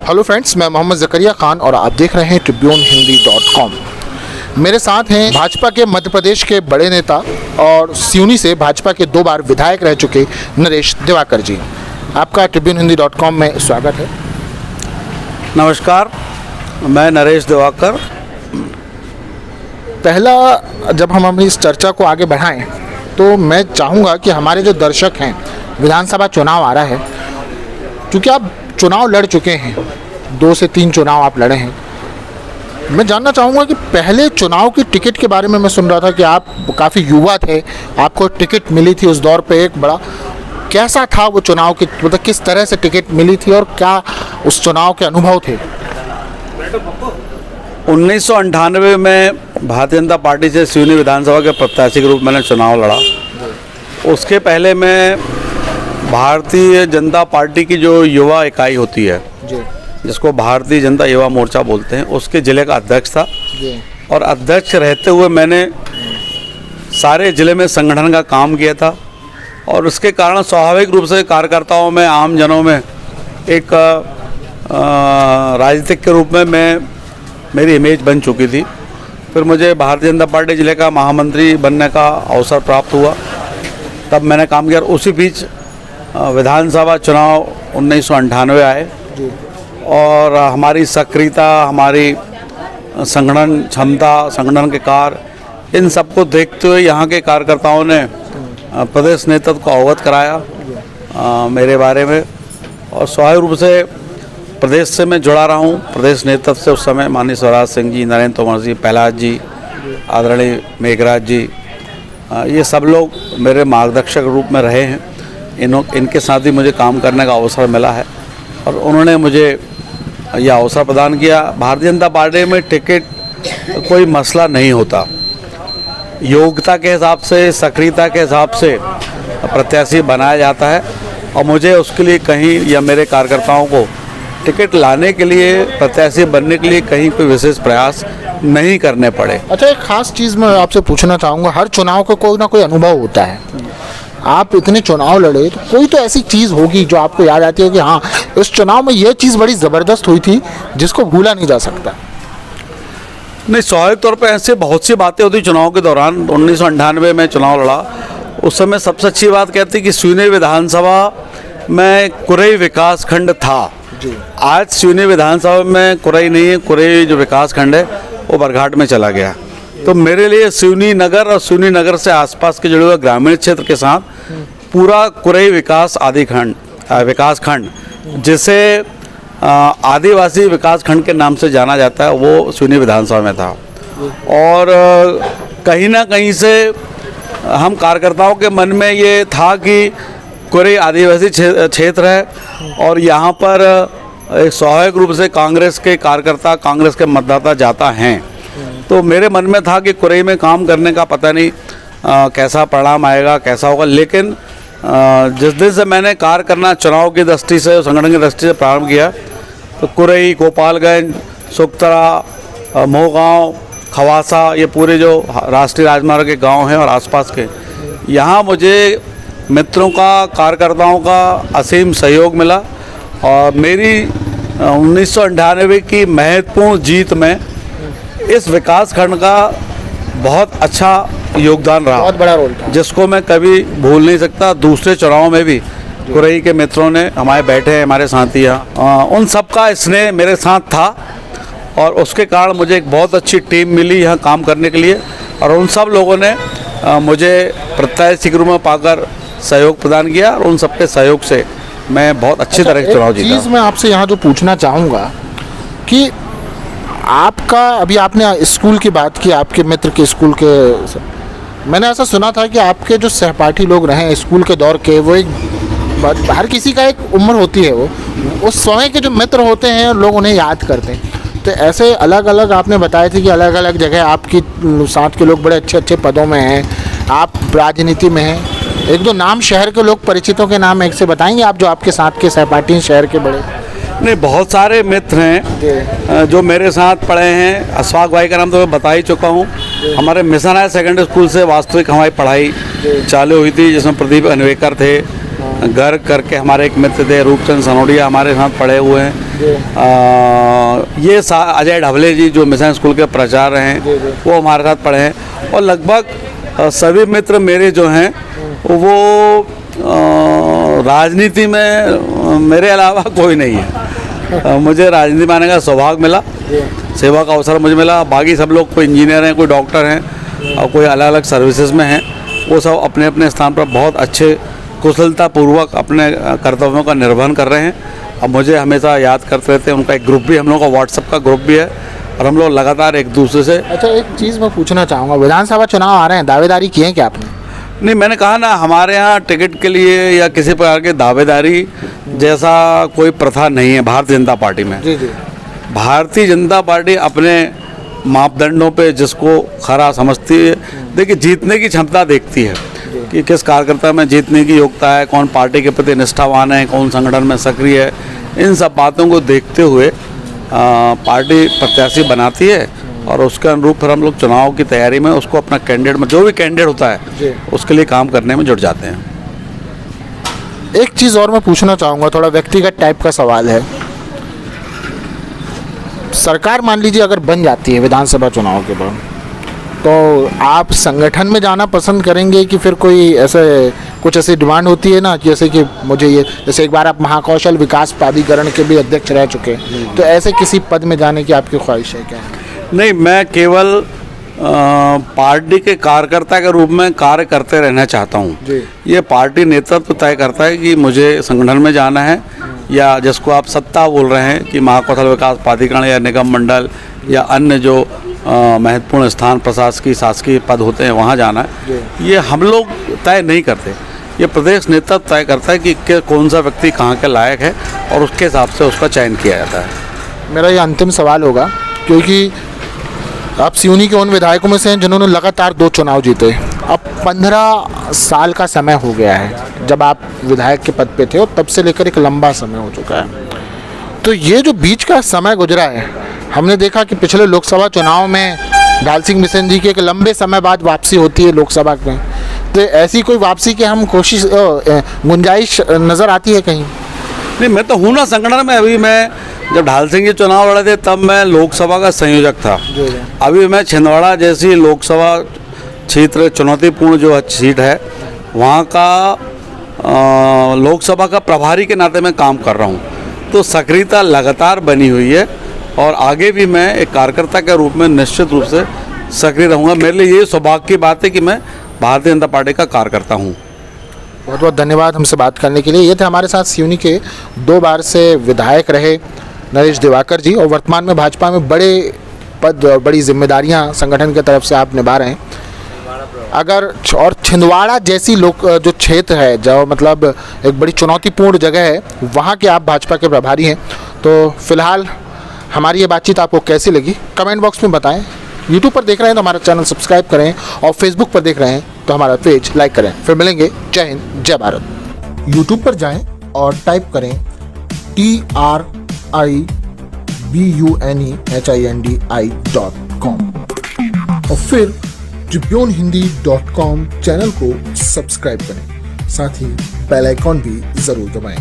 Hello friends, मैं मोहम्मद ज़करिया खान और आप देख रहे हैं tribune-hindi.com। मेरे साथ हैं भाजपा के मध्य प्रदेश के बड़े नेता और सिवनी से भाजपा के 2 बार विधायक रह चुके नरेश दिवाकर जी। आपका tribune-hindi.com में स्वागत है। नमस्कार, मैं नरेश दिवाकर। पहला, जब हम अपनी इस चर्चा को आगे बढ़ाएं तो मैं चाहूँगा कि हमारे जो दर्शक हैं, विधानसभा चुनाव आ रहा है, क्योंकि आप चुनाव लड़ चुके हैं, 2 से 3 चुनाव आप लड़े हैं। मैं जानना चाहूँगा कि पहले चुनाव की टिकट के बारे में मैं सुन रहा था कि आप काफ़ी युवा थे, आपको टिकट मिली थी उस दौर पे एक बड़ा, कैसा था वो चुनाव की, मतलब किस तरह से टिकट मिली थी और क्या उस चुनाव के अनुभव थे? 1998 में भारतीय जनता पार्टी से सिवनी विधानसभा के प्रत्याशी के रूप में मैंने चुनाव लड़ा। उसके पहले मैं भारतीय जनता पार्टी की जो युवा इकाई होती है जी, जिसको भारतीय जनता युवा मोर्चा बोलते हैं, उसके ज़िले का अध्यक्ष था जी। और अध्यक्ष रहते हुए मैंने सारे ज़िले में संगठन का काम किया था और उसके कारण स्वाभाविक रूप से कार्यकर्ताओं में, आम जनों में एक राजनीतिक के रूप में मेरी इमेज बन चुकी थी। फिर मुझे भारतीय जनता पार्टी ज़िले का महामंत्री बनने का अवसर प्राप्त हुआ, तब मैंने काम किया। उसी बीच विधानसभा चुनाव 1998 आए और हमारी सक्रियता, हमारी संगठन क्षमता, संगठन के कार्य, इन सबको देखते हुए यहाँ के कार्यकर्ताओं ने प्रदेश नेतृत्व को अवगत कराया मेरे बारे में और स्वाभाविक रूप से प्रदेश से मैं जुड़ा रहा हूँ। प्रदेश नेतृत्व से उस समय माननीय स्वराज सिंह जी, नरेंद्र तोमर जी, प्रहलाद जी, आदरणीय मेघराज जी, ये सब लोग मेरे मार्गदर्शक रूप में रहे हैं। इनके साथ ही मुझे काम करने का अवसर मिला है और उन्होंने मुझे यह अवसर प्रदान किया। भारतीय जनता पार्टी में टिकट कोई मसला नहीं होता, योग्यता के हिसाब से, सक्रियता के हिसाब से प्रत्याशी बनाया जाता है और मुझे उसके लिए कहीं या मेरे कार्यकर्ताओं को टिकट लाने के लिए, प्रत्याशी बनने के लिए कहीं कोई विशेष प्रयास नहीं करने पड़े। अच्छा, एक खास चीज़ मैं आपसे पूछना चाहूँगा, हर चुनाव का कोई ना कोई अनुभव होता है। आप इतने चुनाव लड़े तो कोई तो ऐसी चीज़ होगी जो आपको याद आती है कि हाँ, इस चुनाव में ये चीज़ बड़ी ज़बरदस्त हुई थी जिसको भूला नहीं जा सकता। नहीं, स्वाभाविक तौर पर ऐसे बहुत सी बातें होती चुनाव के दौरान। 1998 में चुनाव लड़ा, उस समय सबसे अच्छी बात कहती कि सिवनी विधानसभा में कुरई विकास खंड था। आज सिवनी विधानसभा में कुरई नहीं है, कुरई जो विकास खंड है वो बरघाट में चला गया। तो मेरे लिए सिवनी नगर और सिवनी नगर से आसपास के जुड़े हुए ग्रामीण क्षेत्र के साथ पूरा कुरई विकास विकास खंड, जिसे आदिवासी विकास खंड के नाम से जाना जाता है, वो सिवनी विधानसभा में था। और कहीं ना कहीं से हम कार्यकर्ताओं के मन में ये था कि कुरई आदिवासी क्षेत्र है और यहाँ पर एक स्वाभाविक रूप से कांग्रेस के कार्यकर्ता, कांग्रेस के मतदाता जाता हैं। तो मेरे मन में था कि कुरई में काम करने का पता नहीं कैसा परिणाम आएगा, कैसा होगा। लेकिन जिस दिन से मैंने कार्य करना चुनाव की दृष्टि से, संगठन की दृष्टि से प्रारंभ किया, तो कुरई, गोपालगंज, सुकतरा, मोहगांव, खवासा, ये पूरे जो राष्ट्रीय राजमार्ग के गांव हैं और आसपास के, यहाँ मुझे मित्रों का, कार्यकर्ताओं का असीम सहयोग मिला और मेरी 1998 की महत्वपूर्ण जीत में इस विकास खंड का बहुत अच्छा योगदान रहा, बहुत बड़ा रोल था, जिसको मैं कभी भूल नहीं सकता। दूसरे चुनावों में भी कुरई के मित्रों ने हमारे बैठे हैं, हमारे साथी यहाँ, उन सब का स्नेह मेरे साथ था और उसके कारण मुझे एक बहुत अच्छी टीम मिली यहाँ काम करने के लिए और उन सब लोगों ने मुझे प्रत्याशी के रूप में पाकर सहयोग प्रदान किया और उन सबके सहयोग से मैं बहुत अच्छी तरह से चुनाव जीता। चीज़ मैं आपसे यहाँ जो पूछना चाहूँगा कि आपका, अभी आपने स्कूल की बात की, आपके मित्र के स्कूल के, मैंने ऐसा सुना था कि आपके जो सहपाठी लोग रहे स्कूल के दौर के, वो एक, हर किसी का एक उम्र होती है, वो उस समय के जो मित्र होते हैं लोग उन्हें याद करते हैं। तो ऐसे अलग अलग आपने बताए थे कि अलग अलग जगह आपकी साथ के लोग बड़े अच्छे अच्छे पदों में हैं, आप राजनीति में हैं। एक दो नाम शहर के लोग, परिचितों के नाम एक से बताएंगे आप, जो आपके साथ के सहपाठी शहर के बड़े? नहीं, बहुत सारे मित्र हैं जो मेरे साथ पढ़े हैं। अशफाक भाई का नाम तो मैं बता ही चुका हूँ। हमारे मिशन हाई सेकेंडरी स्कूल से वास्तविक हमारी पढ़ाई चालू हुई थी, जिसमें प्रदीप अनवेकर थे, गर्ग करके हमारे एक मित्र थे, रूपचंद सनोडिया हमारे साथ पढ़े हुए हैं। ये अजय ढबले जी जो मिशन स्कूल के प्राचार्य हैं वो हमारे साथ पढ़े हैं, और लगभग सभी मित्र मेरे जो हैं वो राजनीति में मेरे अलावा कोई नहीं है। मुझे राजनीति में आने का सौभाग्य मिला, सेवा का अवसर मुझे मिला। बाकी सब लोग कोई इंजीनियर हैं, कोई डॉक्टर हैं और कोई अलग अलग सर्विसेज में हैं। वो सब अपने अपने स्थान पर बहुत अच्छे कुशलतापूर्वक अपने कर्तव्यों का निर्वहन कर रहे हैं। अब मुझे हमेशा याद करते रहते हैं। उनका एक ग्रुप भी, हम लोग का व्हाट्सएप का ग्रुप भी है और हम लोग लगातार एक दूसरे से। अच्छा, एक चीज़ मैं पूछना चाहूँगा, विधानसभा चुनाव आ रहे हैं, दावेदारी किए हैं क्या आपने? नहीं, मैंने कहा ना, हमारे यहाँ टिकट के लिए या किसी प्रकार के दावेदारी जैसा कोई प्रथा नहीं है भारतीय जनता पार्टी में। जी। भारतीय जनता पार्टी अपने मापदंडों पे जिसको खरा समझती है, देखिए जीतने की क्षमता देखती है कि किस कार्यकर्ता में जीतने की योग्यता है, कौन पार्टी के प्रति निष्ठावान है, कौन संगठन में सक्रिय है। इन सब बातों को देखते हुए पार्टी प्रत्याशी बनाती है और उसके अनुरूप फिर हम लोग चुनाव की तैयारी में उसको अपना कैंडिडेट में, जो भी कैंडिडेट होता है उसके लिए काम करने में जुट जाते हैं। एक चीज़ और मैं पूछना चाहूँगा, थोड़ा व्यक्तिगत टाइप का सवाल है। सरकार मान लीजिए अगर बन जाती है विधानसभा चुनाव के बाद, तो आप संगठन में जाना पसंद करेंगे कि फिर कोई ऐसे कुछ ऐसी डिमांड होती है ना, जैसे कि मुझे ये, जैसे एक बार आप महाकौशल विकास प्राधिकरण के भी अध्यक्ष रह चुके हैं, तो ऐसे किसी पद में जाने की आपकी ख्वाहिश है क्या? नहीं, मैं केवल पार्टी के कार्यकर्ता के रूप में कार्य करते रहना चाहता हूँ। ये पार्टी नेतृत्व तय करता है कि मुझे संगठन में जाना है, या जिसको आप सत्ता बोल रहे हैं कि महाकौशल विकास प्राधिकरण या निगम मंडल या अन्य जो महत्वपूर्ण स्थान प्रशासकीय शासकीय पद होते हैं वहाँ जाना है। ये हम लोग तय नहीं करते, ये प्रदेश नेतृत्व तय करता है कि कौन सा व्यक्ति कहाँ के लायक है और उसके हिसाब से उसका चयन किया जाता है। मेरा ये अंतिम सवाल होगा, क्योंकि आप सिवनी के उन विधायकों में से हैं जिन्होंने लगातार 2 चुनाव जीते। अब 15 साल का समय हो गया है जब आप विधायक के पद पे थे, और तब से लेकर एक लंबा समय हो चुका है। तो ये जो बीच का समय गुजरा है, हमने देखा कि पिछले लोकसभा चुनाव में ढाल सिंह मिशन जी की एक लंबे समय बाद वापसी होती है लोकसभा में, तो ऐसी कोई वापसी की हम कोशिश गुंजाइश नज़र आती है कहीं? नहीं, मैं तो हूँ ना संगठन में। अभी मैं जब ढाल सिंह जी चुनाव लड़े थे तब मैं लोकसभा का संयोजक था। अभी मैं छिंदवाड़ा जैसी लोकसभा क्षेत्र चुनौतीपूर्ण जो सीट है वहाँ का लोकसभा का प्रभारी के नाते मैं काम कर रहा हूँ। तो सक्रियता लगातार बनी हुई है और आगे भी मैं एक कार्यकर्ता के रूप में निश्चित रूप से सक्रिय रहूँगा। मेरे लिए ये सौभाग्य की बात है कि मैं भारतीय जनता पार्टी का कार्यकर्ता हूँ। बहुत बहुत धन्यवाद हमसे बात करने के लिए। ये थे हमारे साथ सिवनी के 2 बार से विधायक रहे नरेश दिवाकर जी, और वर्तमान में भाजपा में बड़े पद और बड़ी जिम्मेदारियां संगठन की तरफ से आप निभा रहे हैं। अगर और छिंदवाड़ा जैसी जो क्षेत्र है, जो मतलब एक बड़ी चुनौतीपूर्ण जगह है, वहाँ के आप भाजपा के प्रभारी हैं। तो फिलहाल हमारी ये बातचीत आपको कैसी लगी कमेंट बॉक्स में बताएं। यूट्यूब पर देख रहे हैं तो हमारा चैनल सब्सक्राइब करें, और फेसबुक पर देख रहे हैं तो हमारा पेज लाइक करें। फिर मिलेंगे। जय हिंद, जय भारत। यूट्यूब पर जाएं और टाइप करें TRIBUNEHINDI.com और फिर tribunehindi.com चैनल को सब्सक्राइब करें, साथ ही बेल आइकॉन भी जरूर दबाएं।